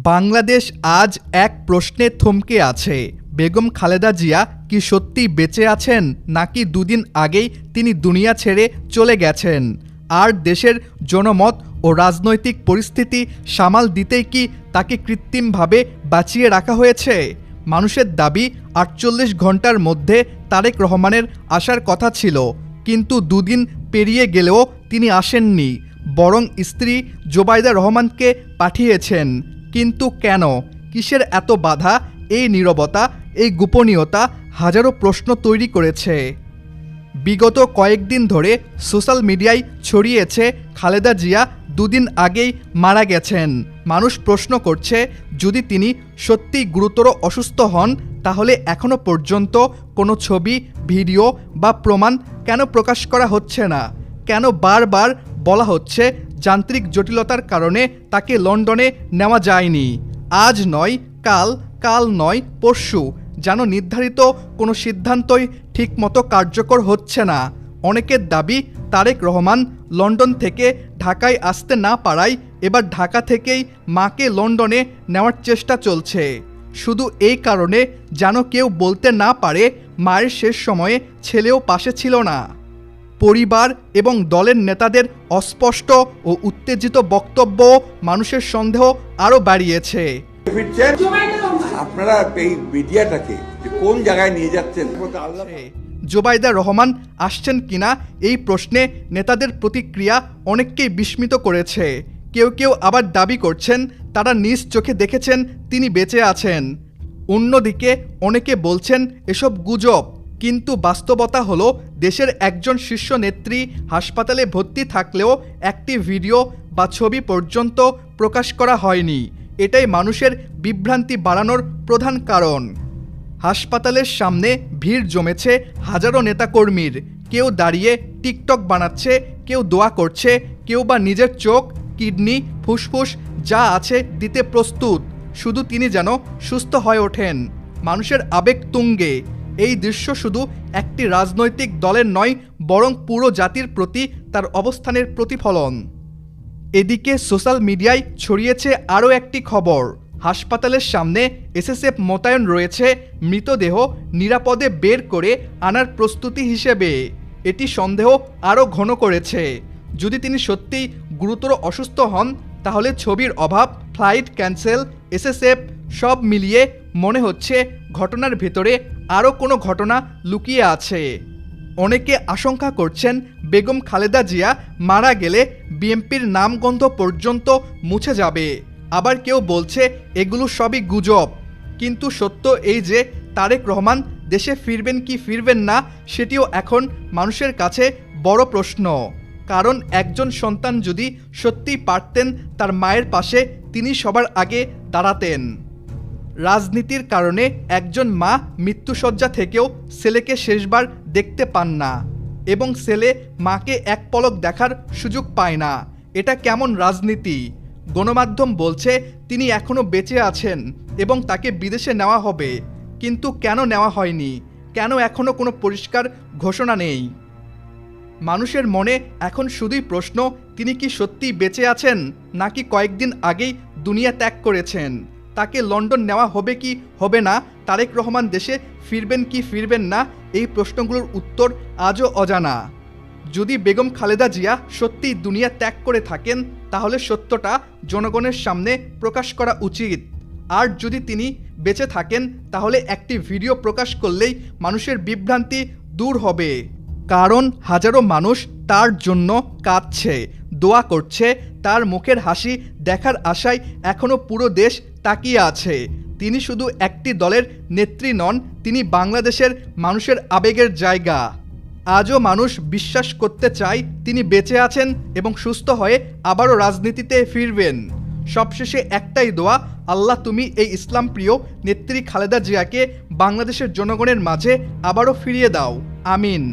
বাংলাদেশ আজ এক প্রশ্নে থমকে আছে। বেগম খালেদা জিয়া কি সত্যি বেঁচে আছেন, নাকি দুদিন আগেই তিনি দুনিয়া ছেড়ে চলে গেছেন? আর দেশের জনমত ও রাজনৈতিক পরিস্থিতি সামাল দিতেই কি তাকে কৃত্রিমভাবে বাঁচিয়ে রাখা হয়েছে? মানুষের দাবি ৪৮ ঘন্টার মধ্যে তারেক রহমানের আসার কথা ছিল, কিন্তু দুদিন পেরিয়ে গেলেও তিনি আসেননি, বরং স্ত্রী জোবাইদা রহমানকে পাঠিয়েছেন। কিন্তু কেন? কিসের এত বাধা? এই নীরবতা, এই গোপনীয়তা হাজারো প্রশ্ন তৈরি করেছে। বিগত কয়েকদিন ধরে সোশ্যাল মিডিয়ায় ছড়িয়েছে খালেদা জিয়া দুদিন আগেই মারা গেছেন। মানুষ প্রশ্ন করছে, যদি তিনি সত্যিই গুরুতর অসুস্থ হন, তাহলে এখনও পর্যন্ত কোনো ছবি, ভিডিও বা প্রমাণ কেন প্রকাশ করা হচ্ছে না? কেন বারবার বলা হচ্ছে যান্ত্রিক জটিলতার কারণে তাকে লন্ডনে নেওয়া যায়নি? আজ নয় কাল, কাল নয় পরশু, যেন নির্ধারিত কোনো সিদ্ধান্তই ঠিকমতো কার্যকর হচ্ছে না। অনেকের দাবি, তারেক রহমান লন্ডন থেকে ঢাকায় আসতে না পারায় এবার ঢাকা থেকেই মাকে লন্ডনে নেওয়ার চেষ্টা চলছে, শুধু এই কারণে যেন কেউ বলতে না পারে মায়ের শেষ সময়ে ছেলেও পাশে ছিল না। পরিবার এবং দলের নেতাদের অস্পষ্ট ও উত্তেজিত বক্তব্য মানুষের সন্দেহ আরও বাড়িয়েছে। আপনারা এই মিডিয়াটাকে কোন জায়গায় নিয়ে যাচ্ছেন? জোবাইদা রহমান আসছেন কিনা এই প্রশ্নে নেতাদের প্রতিক্রিয়া অনেককেই বিস্মিত করেছে। কেউ কেউ আবার দাবি করছেন তারা নিজ চোখে দেখেছেন তিনি বেঁচে আছেন। অন্যদিকে অনেকে বলছেন এসব গুজব। কিন্তু বাস্তবতা হলো, দেশের একজন শীর্ষ নেত্রী হাসপাতালে ভর্তি থাকলেও একটি ভিডিও বা ছবি পর্যন্ত প্রকাশ করা হয়নি। এটাই মানুষের বিভ্রান্তি বাড়ানোর প্রধান কারণ। হাসপাতালের সামনে ভিড় জমেছে হাজারো নেতাকর্মীর। কেউ দাঁড়িয়ে টিকটক বানাচ্ছে, কেউ দোয়া করছে, কেউ বা নিজের চোখ, কিডনি, ফুসফুস যা আছে দিতে প্রস্তুত, শুধু তিনি যেন সুস্থ হয়ে ওঠেন। মানুষের আবেগ তুঙ্গে। এই দৃশ্য শুধু একটি রাজনৈতিক দলের নয়, বরং পুরো জাতির প্রতি তার অবস্থানের প্রতিফলন। এদিকে সোশ্যাল মিডিয়ায় ছড়িয়েছে আরও একটি খবর। হাসপাতালের সামনে এসএসএফ মোতায়েন রয়েছে মৃতদেহ নিরাপদে বের করে আনার প্রস্তুতি হিসেবে। এটি সন্দেহ আরও ঘন করেছে। যদি তিনি সত্যিই গুরুতর অসুস্থ হন, তাহলে ছবির অভাব, ফ্লাইট ক্যান্সেল, এসএসএফ সব মিলিয়ে মনে হচ্ছে ঘটনার ভেতরে আরও কোনো ঘটনা লুকিয়ে আছে। অনেকে আশঙ্কা করছেন বেগম খালেদা জিয়া মারা গেলে বিএনপির নামগন্ধ পর্যন্ত মুছে যাবে। আবার কেউ বলছে এগুলো সবই গুজব। কিন্তু সত্য এই যে তারেক রহমান দেশে ফিরবেন কি ফিরবেন না, সেটিও এখন মানুষের কাছে বড় প্রশ্ন। কারণ একজন সন্তান যদি সত্যিই পারতেন তার মায়ের পাশে, তিনি সবার আগে দাঁড়াতেন। রাজনীতির কারণে একজন মা মৃত্যুশয্যা থেকেও ছেলেকে শেষবার দেখতে পান না, এবং ছেলে মাকে এক পলক দেখার সুযোগ পায় না। এটা কেমন রাজনীতি? গণমাধ্যম বলছে তিনি এখনও বেঁচে আছেন এবং তাকে বিদেশে নেওয়া হবে, কিন্তু কেন নেওয়া হয়নি? কেন এখনও কোনো পরিষ্কার ঘোষণা নেই? মানুষের মনে এখন শুধুই প্রশ্ন, তিনি কি সত্যিই বেঁচে আছেন, নাকি কয়েকদিন আগেই দুনিয়া ত্যাগ করেছেন? তাকে লন্ডন নেওয়া হবে কি হবে না? তারেক রহমান দেশে ফিরবেন কি ফিরবেন না? এই প্রশ্নগুলোর উত্তর আজও অজানা। যদি বেগম খালেদা জিয়া সত্যিই দুনিয়া ত্যাগ করে থাকেন, তাহলে সত্যটা জনগণের সামনে প্রকাশ করা উচিত। আর যদি তিনি বেঁচে থাকেন, তাহলে একটি ভিডিও প্রকাশ করলেই মানুষের বিভ্রান্তি দূর হবে। কারণ হাজারো মানুষ তার জন্য কাঁদছে, দোয়া করছে, তার মুখের হাসি দেখার আশায় এখনও পুরো দেশ তাকিয়ে আছে। তিনি শুধু একটি দলের নেত্রী নন, তিনি বাংলাদেশের মানুষের আবেগের জায়গা। আজও মানুষ বিশ্বাস করতে চায় তিনি বেঁচে আছেন এবং সুস্থ হয়ে আবারও রাজনীতিতে ফিরবেন। সবশেষে একটাই দোয়া, আল্লাহ তুমি এই ইসলাম প্রিয় নেত্রী খালেদা জিয়াকে বাংলাদেশের জনগণের মাঝে আবারও ফিরিয়ে দাও। আমিন।